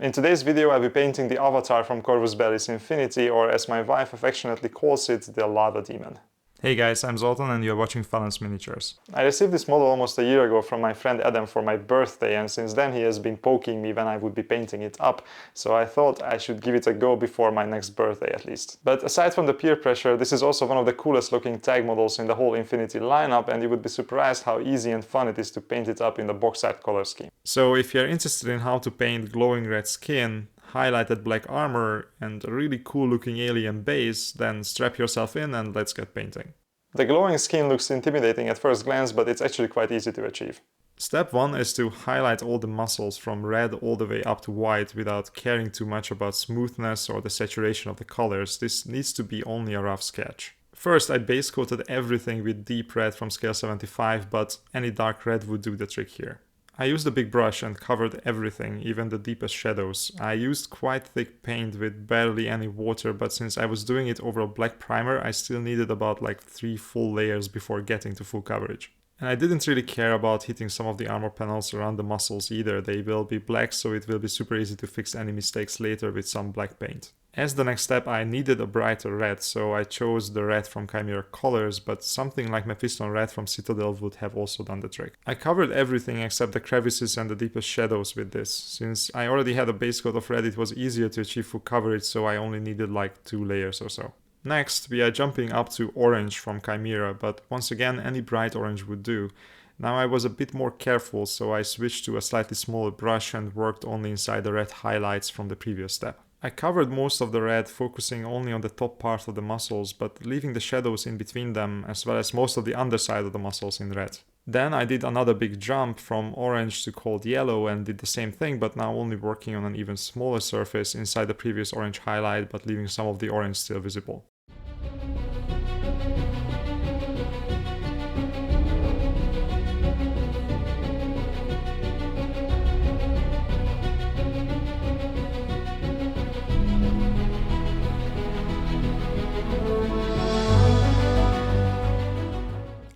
In today's video I'll be painting the avatar from Corvus Belli Infinity, or as my wife affectionately calls it, the lava demon. Hey guys, I'm Zoltan and you're watching Phalanx Miniatures. I received this model almost a year ago from my friend Adam for my birthday, and since then he has been poking me when I would be painting it up, so I thought I should give it a go before my next birthday at least. But aside from the peer pressure, this is also one of the coolest looking tag models in the whole Infinity lineup, and you would be surprised how easy and fun it is to paint it up in the box art color scheme. So if you're interested in how to paint glowing red skin, highlighted black armor and a really cool looking alien base, then strap yourself in and let's get painting. The glowing skin looks intimidating at first glance, but it's actually quite easy to achieve. Step 1 is to highlight all the muscles from red all the way up to white without caring too much about smoothness or the saturation of the colors. This needs to be only a rough sketch. First, I base coated everything with deep red from scale 75, but any dark red would do the trick here. I used a big brush and covered everything, even the deepest shadows. I used quite thick paint with barely any water, but since I was doing it over a black primer, I still needed about like 3 full layers before getting to full coverage. And I didn't really care about hitting some of the armor panels around the muscles either. They will be black, so it will be super easy to fix any mistakes later with some black paint. As the next step, I needed a brighter red, so I chose the red from Chimera Colors, but something like Mephiston Red from Citadel would have also done the trick. I covered everything except the crevices and the deepest shadows with this. Since I already had a base coat of red, it was easier to achieve full coverage, so I only needed like 2 layers or so. Next, we are jumping up to orange from Chimera, but once again any bright orange would do. Now I was a bit more careful, so I switched to a slightly smaller brush and worked only inside the red highlights from the previous step. I covered most of the red, focusing only on the top part of the muscles, but leaving the shadows in between them, as well as most of the underside of the muscles in red. Then I did another big jump from orange to cold yellow and did the same thing, but now only working on an even smaller surface inside the previous orange highlight, but leaving some of the orange still visible.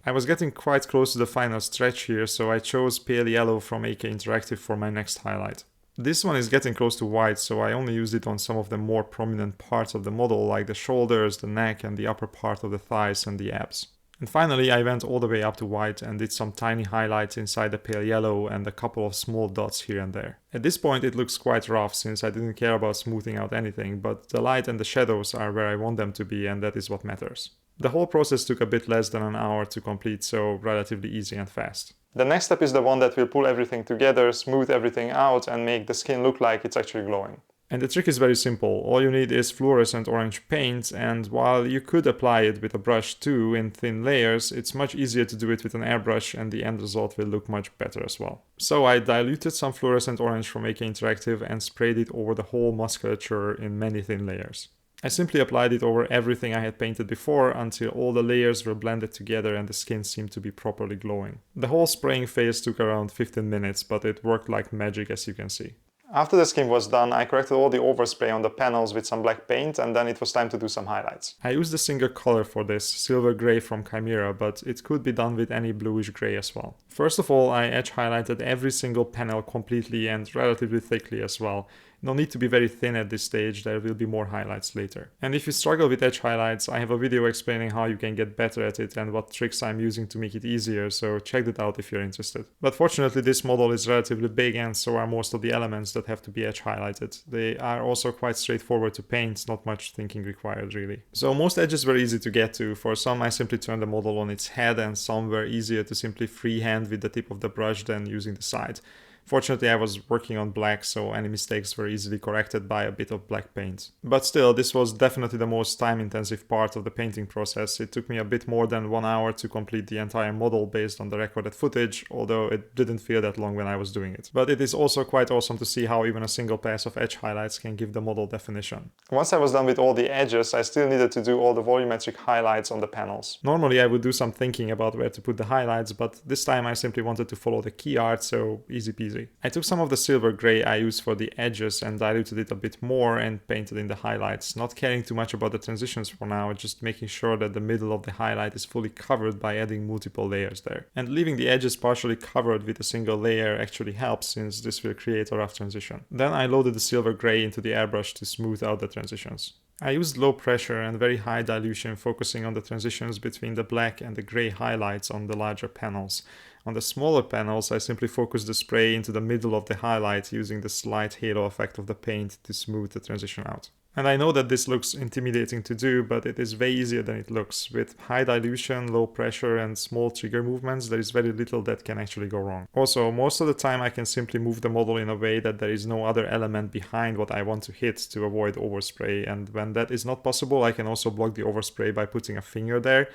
I was getting quite close to the final stretch here, so I chose pale yellow from AK Interactive for my next highlight. This one is getting close to white, so I only used it on some of the more prominent parts of the model, like the shoulders, the neck and the upper part of the thighs and the abs. And finally I went all the way up to white and did some tiny highlights inside the pale yellow and a couple of small dots here and there. At this point it looks quite rough since I didn't care about smoothing out anything, but the light and the shadows are where I want them to be, and that is what matters. The whole process took a bit less than an hour to complete, so relatively easy and fast. The next step is the one that will pull everything together, smooth everything out and make the skin look like it's actually glowing. And the trick is very simple. All you need is fluorescent orange paint, and while you could apply it with a brush too in thin layers, it's much easier to do it with an airbrush and the end result will look much better as well. So I diluted some fluorescent orange from AK Interactive and sprayed it over the whole musculature in many thin layers. I simply applied it over everything I had painted before until all the layers were blended together and the skin seemed to be properly glowing. The whole spraying phase took around 15 minutes, but it worked like magic, as you can see. After the skin was done, I corrected all the overspray on the panels with some black paint, and then it was time to do some highlights. I used a single color for this, silver gray from Chimera, but it could be done with any bluish gray as well. First of all, I edge highlighted every single panel completely and relatively thickly as well. No need to be very thin at this stage, there will be more highlights later. And if you struggle with edge highlights, I have a video explaining how you can get better at it and what tricks I'm using to make it easier, so check that out if you're interested. But fortunately this model is relatively big and so are most of the elements that have to be edge highlighted. They are also quite straightforward to paint, not much thinking required really. So most edges were easy to get to. For some I simply turned the model on its head, and some were easier to simply freehand with the tip of the brush than using the side. Fortunately I was working on black, so any mistakes were easily corrected by a bit of black paint. But still, this was definitely the most time-intensive part of the painting process. It took me a bit more than 1 hour to complete the entire model based on the recorded footage, although it didn't feel that long when I was doing it. But it is also quite awesome to see how even a single pass of edge highlights can give the model definition. Once I was done with all the edges, I still needed to do all the volumetric highlights on the panels. Normally I would do some thinking about where to put the highlights, but this time I simply wanted to follow the key art, so easy peasy. easy. I took some of the silver gray I used for the edges and diluted it a bit more and painted in the highlights, not caring too much about the transitions for now, just making sure that the middle of the highlight is fully covered by adding multiple layers there. And leaving the edges partially covered with a single layer actually helps, since this will create a rough transition. Then I loaded the silver gray into the airbrush to smooth out the transitions. I used low pressure and very high dilution, focusing on the transitions between the black and the gray highlights on the larger panels. On the smaller panels, I simply focused the spray into the middle of the highlight using the slight halo effect of the paint to smooth the transition out. And I know that this looks intimidating to do, but it is way easier than it looks. With high dilution, low pressure and small trigger movements, there is very little that can actually go wrong. Also, most of the time I can simply move the model in a way that there is no other element behind what I want to hit to avoid overspray, and when that is not possible, I can also block the overspray by putting a finger there.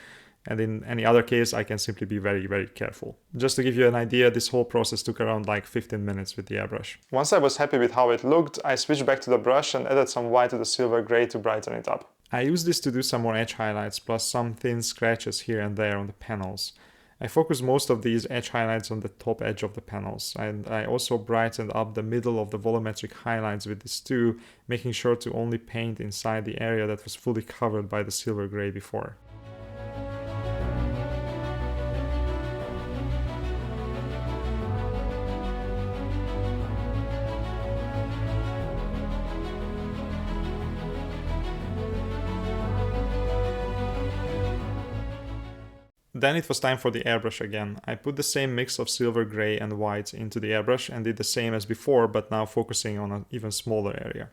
And in any other case, I can simply be very, very careful. Just to give you an idea, this whole process took around like 15 minutes with the airbrush. Once I was happy with how it looked, I switched back to the brush and added some white to the silver gray to brighten it up. I used this to do some more edge highlights, plus some thin scratches here and there on the panels. I focused most of these edge highlights on the top edge of the panels, and I also brightened up the middle of the volumetric highlights with this too, making sure to only paint inside the area that was fully covered by the silver gray before. Then it was time for the airbrush again. I put the same mix of silver, grey and white into the airbrush and did the same as before, but now focusing on an even smaller area.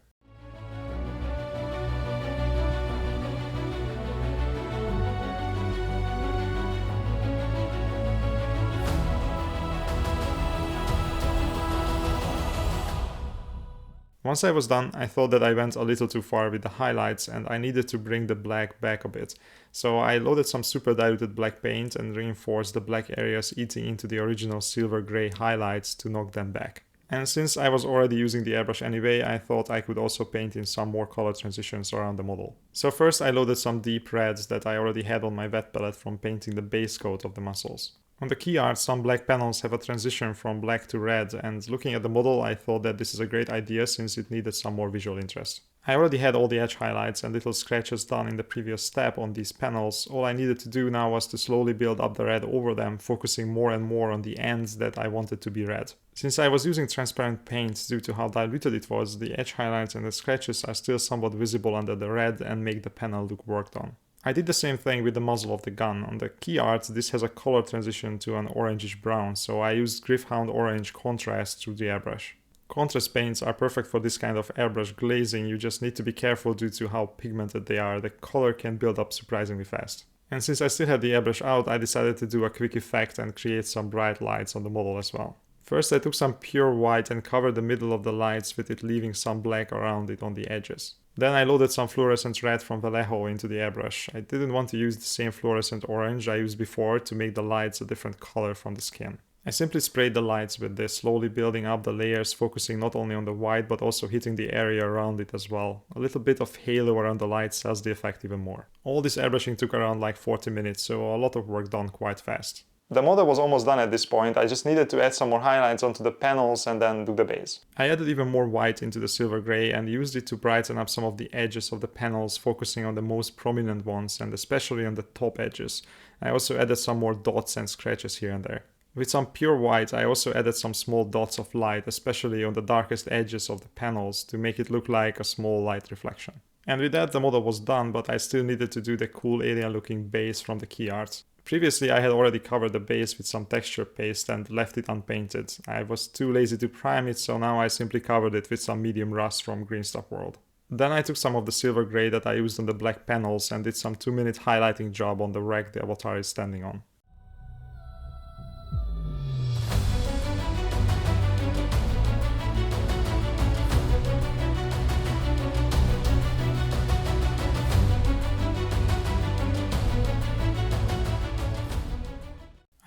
Once I was done, I thought that I went a little too far with the highlights and I needed to bring the black back a bit. So I loaded some super diluted black paint and reinforced the black areas eating into the original silver-gray highlights to knock them back. And since I was already using the airbrush anyway, I thought I could also paint in some more color transitions around the model. So first I loaded some deep reds that I already had on my wet palette from painting the base coat of the muscles. On the key art, some black panels have a transition from black to red, and looking at the model, I thought that this is a great idea since it needed some more visual interest. I already had all the edge highlights and little scratches done in the previous step on these panels. All I needed to do now was to slowly build up the red over them, focusing more and more on the ends that I wanted to be red. Since I was using transparent paint due to how diluted it was, the edge highlights and the scratches are still somewhat visible under the red and make the panel look worked on. I did the same thing with the muzzle of the gun. On the key art, this has a color transition to an orangish brown, so I used Gryph-hound orange contrast through the airbrush. Contrast paints are perfect for this kind of airbrush glazing, you just need to be careful due to how pigmented they are. The color can build up surprisingly fast. And since I still had the airbrush out, I decided to do a quick effect and create some bright lights on the model as well. First I took some pure white and covered the middle of the lights with it, leaving some black around it on the edges. Then I loaded some fluorescent red from Vallejo into the airbrush. I didn't want to use the same fluorescent orange I used before to make the lights a different color from the skin. I simply sprayed the lights with this, slowly building up the layers, focusing not only on the white but also hitting the area around it as well. A little bit of halo around the lights sells the effect even more. All this airbrushing took around like 40 minutes, so a lot of work done quite fast. The model was almost done at this point. I just needed to add some more highlights onto the panels and then do the base. I added even more white into the silver grey and used it to brighten up some of the edges of the panels, focusing on the most prominent ones and especially on the top edges. I also added some more dots and scratches here and there. With some pure white, I also added some small dots of light, especially on the darkest edges of the panels, to make it look like a small light reflection. And with that, the model was done, but I still needed to do the cool alien looking base from the key art. Previously, I had already covered the base with some texture paste and left it unpainted. I was too lazy to prime it, so now I simply covered it with some medium rust from Greenstuff World. Then I took some of the silver grey that I used on the black panels and did some 2-minute highlighting job on the rack the avatar is standing on.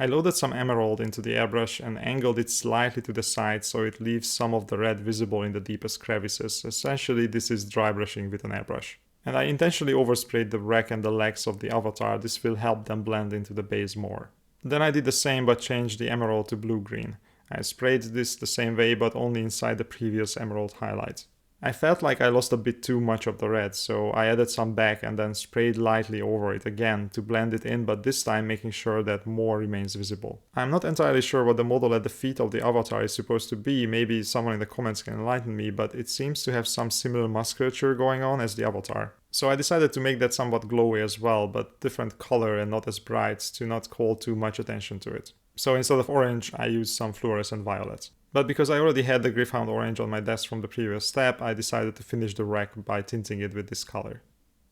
I loaded some emerald into the airbrush and angled it slightly to the side so it leaves some of the red visible in the deepest crevices. Essentially, this is dry brushing with an airbrush. And I intentionally oversprayed the rack and the legs of the avatar. This will help them blend into the base more. Then I did the same but changed the emerald to blue-green. I sprayed this the same way, but only inside the previous emerald highlight. I felt like I lost a bit too much of the red, so I added some back and then sprayed lightly over it again to blend it in, but this time making sure that more remains visible. I'm not entirely sure what the model at the feet of the avatar is supposed to be, maybe someone in the comments can enlighten me, but it seems to have some similar musculature going on as the avatar. So I decided to make that somewhat glowy as well, but different color and not as bright to not call too much attention to it. So instead of orange, I used some fluorescent violet. But because I already had the Gryph-hound orange on my desk from the previous step, I decided to finish the wreck by tinting it with this color.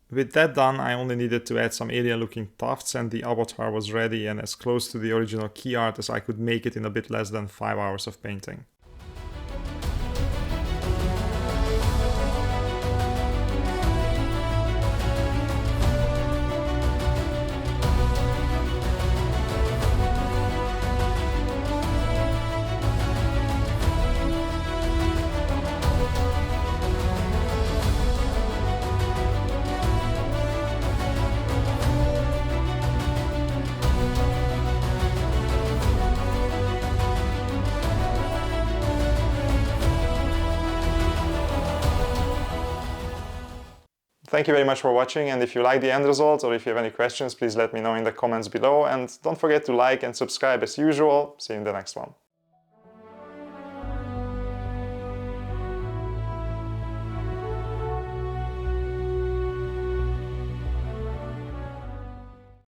With that done, I only needed to add some alien looking tufts and the avatar was ready and as close to the original key art as I could make it in a bit less than 5 hours of painting. Thank you very much for watching, and if you like the end result or if you have any questions, please let me know in the comments below, and don't forget to like and subscribe as usual. See you in the next one.